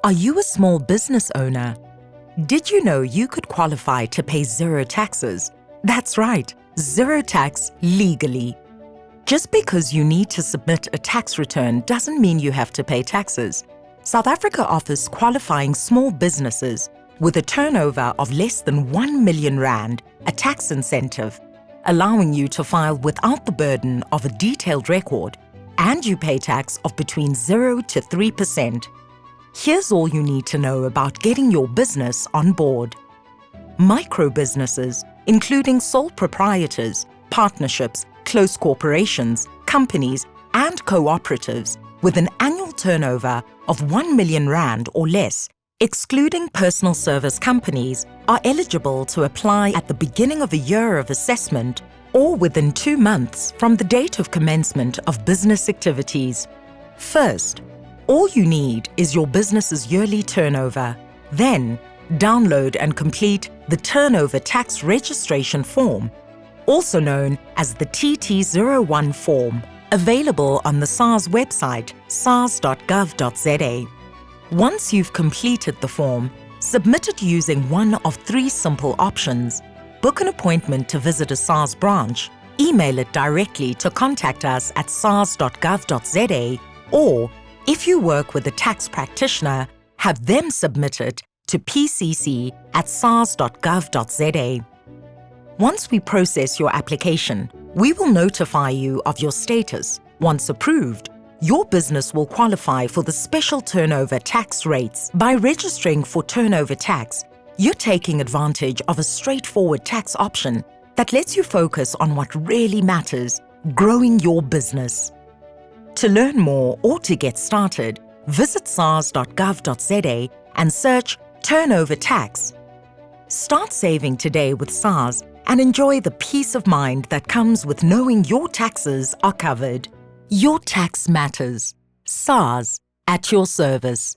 Are you a small business owner? Did you know you could qualify to pay zero taxes? That's right, zero tax legally. Just because you need to submit a tax return doesn't mean you have to pay taxes. South Africa offers qualifying small businesses with a turnover of less than 1 million rand a tax incentive, allowing you to file without the burden of a detailed record, and you pay tax of between 0 to 3%. Here's all you need to know about getting your business on board. Micro businesses, including sole proprietors, partnerships, close corporations, companies, and cooperatives with an annual turnover of 1 million rand or less, excluding personal service companies, are eligible to apply at the beginning of a year of assessment or within 2 months from the date of commencement of business activities. First, all you need is your business's yearly turnover. Then, download and complete the Turnover Tax Registration Form, also known as the TT01 form, available on the SARS website, sars.gov.za. Once you've completed the form, submit it using one of 3 simple options. Book an appointment to visit a SARS branch, email it directly to contact us at sars.gov.za, or if you work with a tax practitioner, have them submit it to pcc@sars.gov.za. Once we process your application, we will notify you of your status. Once approved, your business will qualify for the special turnover tax rates. By registering for turnover tax, you're taking advantage of a straightforward tax option that lets you focus on what really matters: growing your business. To learn more or to get started, visit sars.gov.za and search Turnover Tax. Start saving today with SARS and enjoy the peace of mind that comes with knowing your taxes are covered. Your tax matters. SARS, at your service.